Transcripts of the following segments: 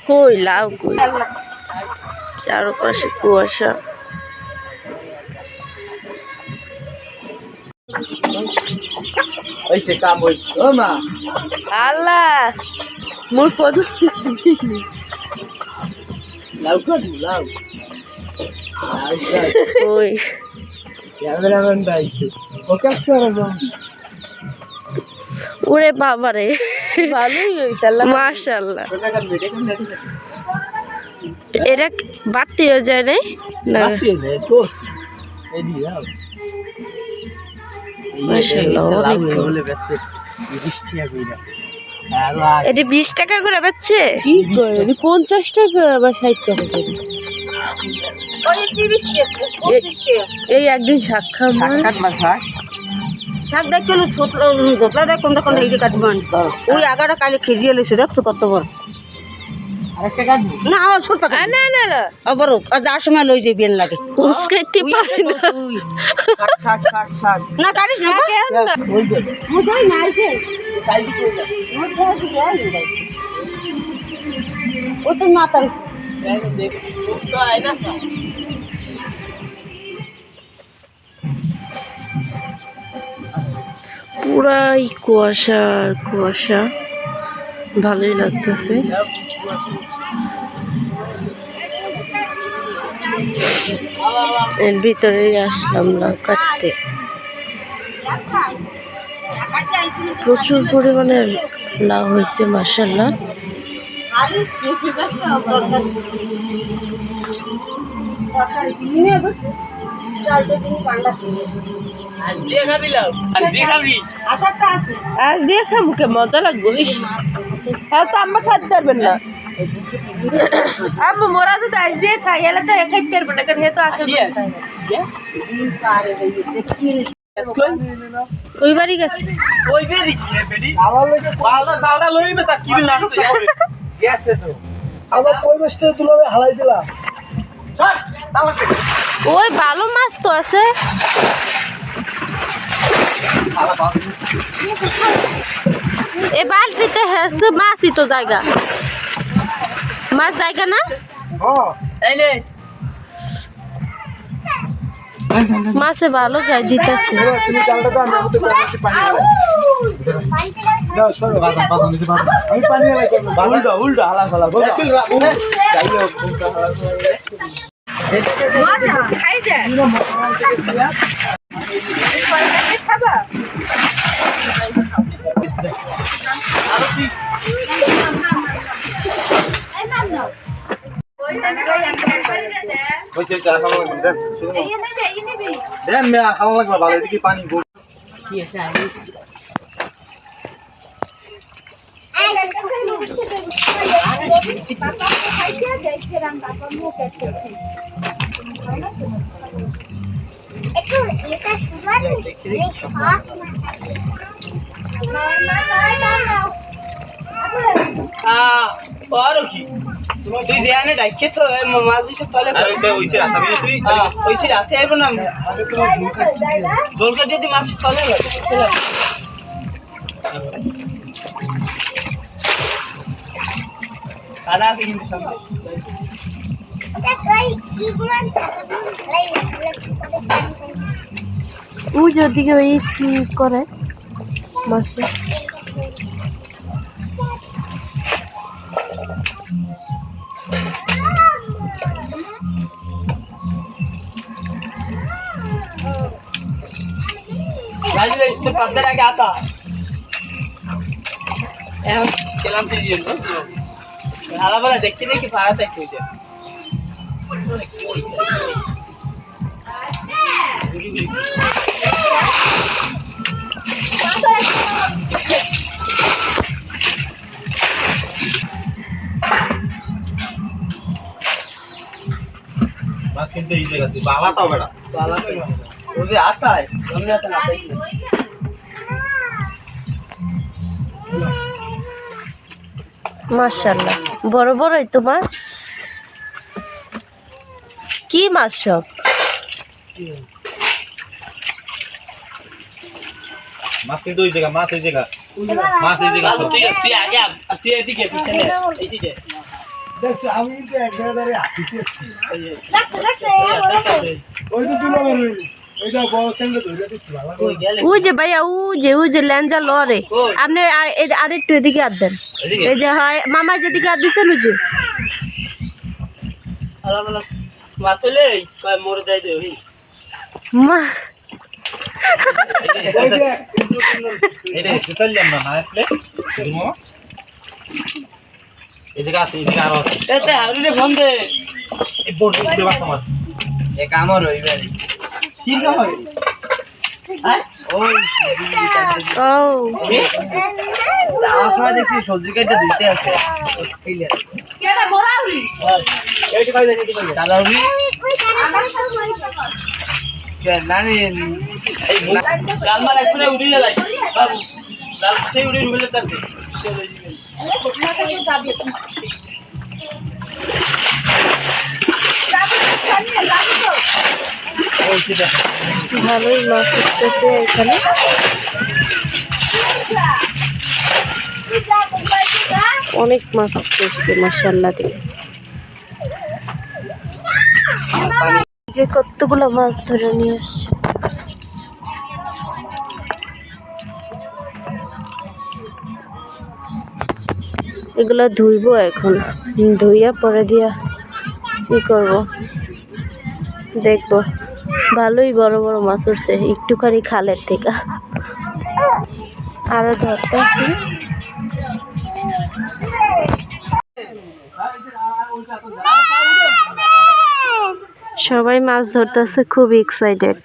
কই লাউ কই, চারপাশে কুয়াশা। ওইসে কাম হইছে ও মা আল্লাহ মুই কদু লাউ কাটু লাউ কই ক্যামেরাম্যান দাইছে ও কাজ করে জলদি ওরে বাবারে ভালোই হইছে আল্লাহ মাশাআল্লাহ। ওটা কাট ভিডিও কেন এটা বাতি হয়ে যায় নাই না? বাতি নে কোস এডি লাউ মাশাআল্লাহ অনেক বলে বেশি বৃষ্টি আইরা এটা 20 টাকা করে বেচছে। কি করে 50 টাকা বা 60 টাকা করে ওই 30 টাকা এই একদিন শাক খাবো শাক মাছ হয় শাক দেখলো ছোট গোপলা দেখ কোনটা কোনটা এইটা কাটবান ওই আগাটা কালে খেজিয়ে লইছে দেখছো কত বড় আরেকটা কাটবো না আমার ছোট না না না আবার যার সময় লই যাই বেন লাগে উস্কাইতে পারি না। শাক না কাটিস না ওই যে মুই যাই না আইছে কাই দি কইলা মুই যাই যাই ও তো মাতার দেখ তো আইনা পুরাই কুয়াশা আর কুয়াশা, ভালোই লাগতেছে। এর ভিতরেই আসলাম লাউ কাটতে। প্রচুর পরিমাণে লাউ হয়েছে মাশাআল্লাহ। আজ দিয়ে খাবি লাউ আজ দিয়ে খাবি আজ দিয়ে খামুকে মজা লাগবে। হ্যাঁ তো আম্মা খাইতে পারবেন না, আম্মু মোরা যদি আজ দিয়ে খাই এলে তো খাইতে পারবেন না, কারণ হে তো আসে ওই বাড়ি গেছে। ওই বেরি বেরি আলা লইতে পালটা দালটা লইবে তা কি না তো গেছে তো আবার পরিবেশটা তুলবে হালাই দিলা চল তাহলে ওই ভালো মাছ তো আছে। এ বালতিতে হেসে মাছই তো জায়গা, মাছ জায়গা না এই নে মাছে ভালো গাই দিতেছে। তুমি চালটা দাও আমি মধ্যে করে পানি দাও সরো বাবা নিতে পারো আমি পানি হালাই করব উল্টা উল্টা হালা হালা বল যাইও উল্টা হালা মজা খাই যায় খাবা কইছে চা খাবো দেন শুনো দেন মে খাওয়া লাগবে ভালো এদিকে পানি গো কি আছে আই और की তুই জানে ডাইকে তো মাঝি সব তলে আরে ওই ওইসে রাস্তা দিয়ে তুই ওইসে রাস্তা আইবো না আগে তোমার জল কাটি দি মাছ তলে লাগে খানা আছে কিন্তু সামনে এটা কই ইগুলো ও যদি ওই করে মাছে गाइस इतने पत्थर आके आता हम चलाम से जी तो हाला वाला देखते नहीं कि भारत है कुछ बस किंतु इजी करती बाला तो बेटा बाला तो मुझे आता है हमने आता है মাশাআল্লাহ বড় বড়ই তো মাছ। কি মাছ সব? মাছ কিন্তু ওই জায়গা, মাছ ওই জায়গা, মাছ এই জায়গা সব। তুই আগে তুই এদিকে পিছনে এইদিকে দেখছো আমি কিন্তু এক জায়গায় দাঁড়িয়ে হাঁটতে আসছি দেখছে ওই তো তুলো বের হইনি ওই তো বড় স্যান্ডে ধরে দিচ্ছি ভালো ওই গেলে ওই যে ভাইয়া ওই যে ল্যাঞ্জা লরে আপনি আরেকটু এদিকে হাত দেন এদিকে? এই যে হয় মামা যেদিকে হাত দিচ্ছেন ওই যে আলাদা মাছলে কয় মরে যাই দে ওই মা ওই যে এটা এসে চললাম না, না আসলে দুমো এদিকে আছে, এদিকে আরো আছে। এতে হারুলে ফোন দে এই বোর্ড দিতে পারতাম আমার। এক আমার হইবে কি না হয় হ্যাঁ ওই ও আসলে দেখছি সবজি কাটা দিতে আছে কেডা বড়াউলি এইটি কই দেখি কই দাদা উনি আমার সাথে মারি কে নানি এই জালমাল এক্সরে উড়ি যায় বাবু জাল সেই উড়ি রুবেলে তার ভালোই মাছ উঠতেছে এখানে অনেক মাছ উঠছে মাশাআল্লাহ দিয়ে যে কতগুলো মাছ ধরে নিয়ে আসছে এগুলো ধুইবো এখন ধুইয়া পরে দিয়া কি করব দেখবো ভালোই বড় বড় মাছ উঠছে একটুখানি খালের থেকে আরো ধরতেছি সবাই মাছ ধরতেছে খুব এক্সাইটেড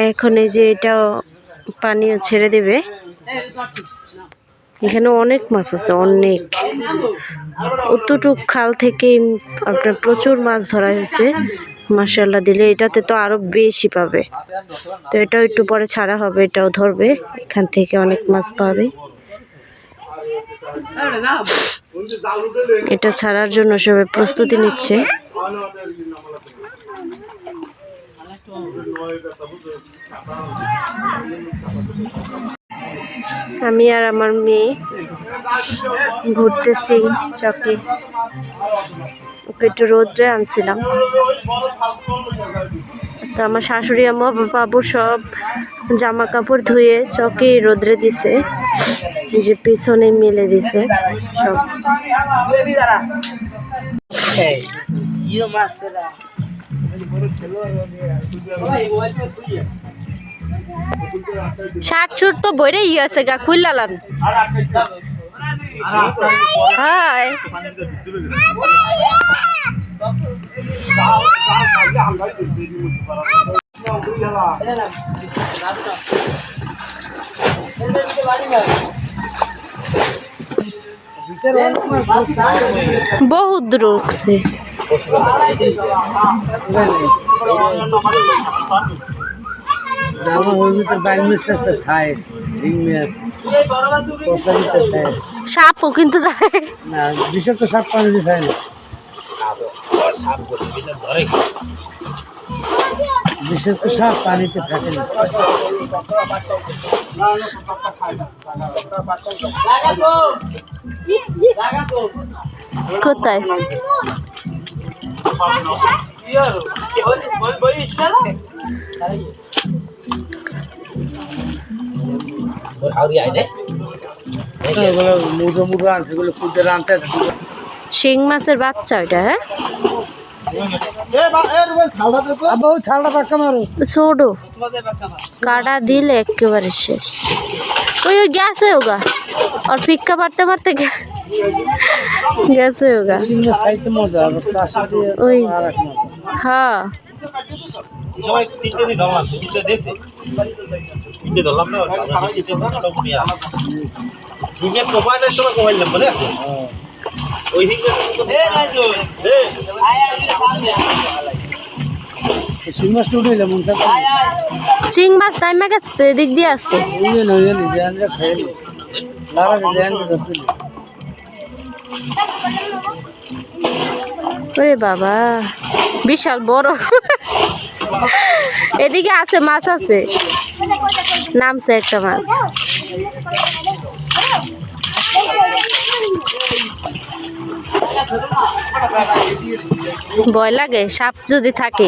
এখন এই যে এটাও পানিও ছেড়ে দেবে এখানে অনেক মাছ আছে অনেক অতটুক খাল থেকে আপনার প্রচুর মাছ ধরা হয়েছে মাশাআল্লাহ দিলে এটাতে তো আরো বেশি পাবে তো এটাও একটু পরে ছাড়া হবে এটাও ধরবে এখান থেকে অনেক মাছ পাবে এটা ছাড়ার জন্য সবাই প্রস্তুতি নিচ্ছে আমি আর আমার মেয়ে ঘুরতেছি চকে ওকে একটু রোদ্রে আনছিলাম তো আমার শাশুড়ি আম্মা বাবু সব জামা কাপড় ধুয়ে চকে রোদ্রে দিছে যে পিছনে মেলে দিছে সব ইয়ে মাছরা শাক ছুট তো বইরে আছে গা খুললালান হাই বহুত রুকছে সাপও কিন্তু বিষাক্ত সাপ পানি দিয়ে খায় না বিষাক্ত সাপ পানিতে থাকে না কোথায় শিং মাছের বাচ্চা ওইটা হ্যাঁ ছোটো কাটা দিলে একেবারে শেষ ওই গেছে ওগা আর ফিক্কা মারতে মারতে গেছে ওগা ওই হ্যাঁ সবাই তিনটে দিন ধরলাম, তিনটে দিয়েছে, তিনটে ধরলাম না, হিংগেস কোপাইনের সময় কোপাইলাম বলে আছে ওই হিংগেস শিং মাছ টাইমে গেছে তো এদিক দিয়ে আসছে ওরে বাবা বিশাল বড় এদিকে আছে মাছ আছে নামছে একটা মাছ। ভয় লাগে সাপ যদি থাকে?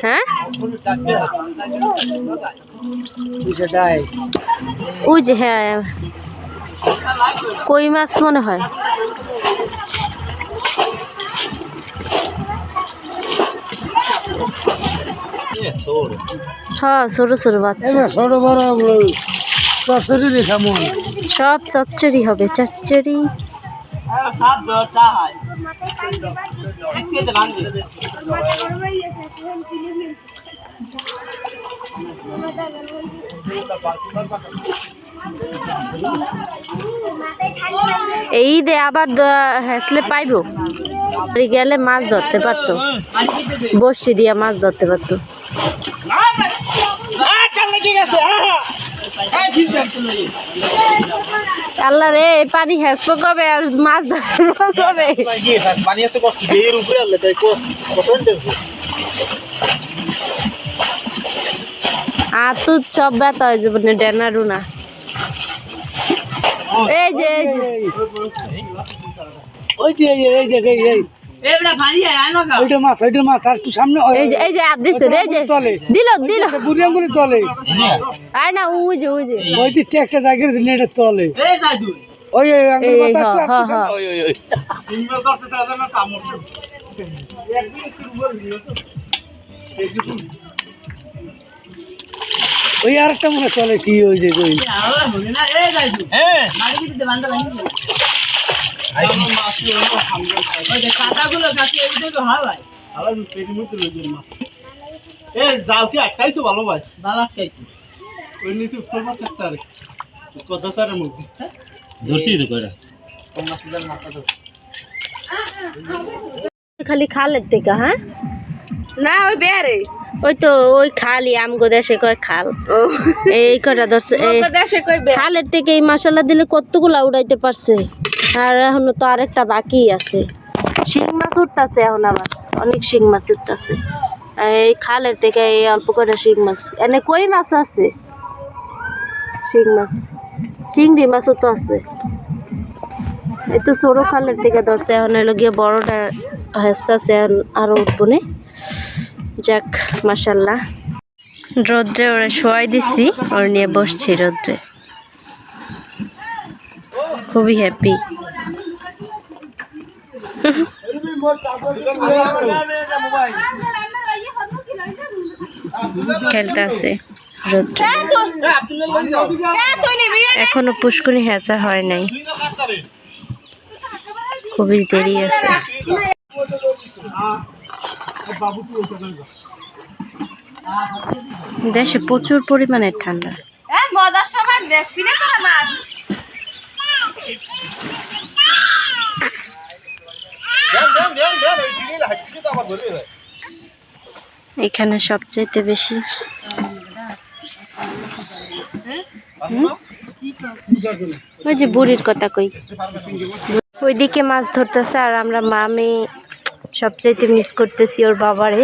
হ্যাঁ, ওই যে হ্যাঁ কই মাছ মনে হয়। হ্যাঁ, ছোট ছোট বাচ্চা, ছোট বড় চচ্চড়ি রেখা মন সব চচ্চড়ি হবে, চচ্চড়ি। সাপ ধরটা হয় খেতে ভাঙবে এই দে আবার হেসলে পাইবো, গেলে মাছ ধরতে পারতো, বসি দিয়া মাছ ধরতে পারতো। আল্লাহ রে, পানি হেসবো কবে আর মাছ ধরবো কবে? পানি আছে কষ্ট এর উপরে আনলে তাই কত আর তো সব ব্যথা হয়ে যাবে না, ডেনারু না। এই যে এই যে ওই যে এই যে এবড়া ভাই আয় না গা ওইটা মাছ আর একটু সামনে এই যে আর দিছে রে, এই যে দিল দিল বুড়ি আঙ্গুলি তলে আর না ওই যে ওই যে একটা জায়গায় নেটের তলে এই যাই দুই ওই আঙ্গুলি এই হ্যাঁ সিঙ্গেল করতে চায় না কামড় ওই আরেকটা মনে চলে কি ওই যে ওই আরে বলি না এই যাই দুই হ্যাঁ মারি দিতে বান্দা ভাঙি আইনো মাছ ওই সামনে ওই যে কাটাগুলো কাটি এই তো হালাই আবার পেরি মধ্যে লইছেন মাছ এ জাল কি আটকাইছো ভালো ভাই বালা খাইছি ওই নিচে উত্তর মাছ একটা রে কত সারের মধ্যে ধরছি তো কইরা খালি খালের থেকে। হ্যাঁ না ওই বেয়ারে ওই তো ওই খালি আমগো দেশে কয় খাল, এই কটা ধরছে। এই দেশে কই বেয়ার খালের থেকে এই মশলা দিলে কতগুলা উড়াইতে পারছে, আর এখনো তো আরেকটা বাকি আছে। শিং মাছ উঠতেছে এখন, আবার অনেক শিং মাছ উঠতেছে এই খালের থেকে। এই অল্প করে শিং মাছ, এনে কই মাছ আছে, শিং মাছ, চিংড়ি মাছও তো আছে। এই তো সরু খালের থেকে ধরছে, এখন এলো গিয়ে বড়টা হেসতেছে, এখন আরো উঠবো নে। যাক মাশাল্লাহ, রোদ্রে ওরা শোয়াই দিছি, ওর নিয়ে বসছি রোদ্রে, খুবই হ্যাপি। খেলতে আছে রোদ্রে, এখনো পুষ্কুনি হেঁচা হয় নাই, খুবই দেরি আছে। দেশে প্রচুর পরিমাণে ঠান্ডা। মজার সময় দেখবি না তোরা মাছ দেন এই দিলে হাইতে তো আমার ধরে যায় এখানে সবচেয়ে বেশি ওই যে বুড়ির কথা কই, ওইদিকে মাছ ধরতেছে, আর আমরা মামি সবচাইতে মিস করতেছি ওর বাবারে।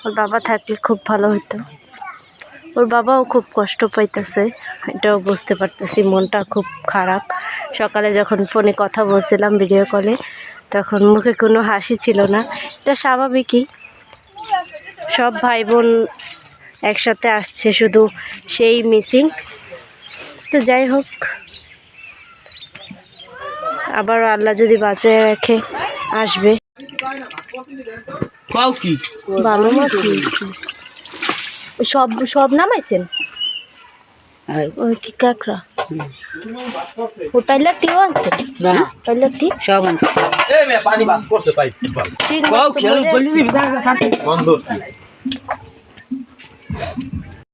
ওর বাবা থাকলে খুব ভালো হতো, ওর বাবাও খুব কষ্ট পাইতেছে, এটাও বুঝতে পারতেছি, মনটা খুব খারাপ। সকালে যখন ফোনে কথা বলছিলাম ভিডিও কলে, তখন মুখে কোনো হাসি ছিল না, এটা স্বাভাবিকই, সব ভাই বোন একসাথে আসছে, শুধু সেই মিসিং। তো যাই হোক, আবার আল্লাহ যদি বাঁচিয়ে রাখে আসবে। কাউ কি ভালো মাছ নিয়েছি, সব সব নামাইছেন। ওই কি কাঁকড়া, ও পাইলাটিও আনছেন? না পাইলাটি সব আনছে এ মে পানি বাস করছে পাইপ শিং কাউ মাছ তো খেলো মরে জলদি আছে। দিবি বন্ধ হচ্ছে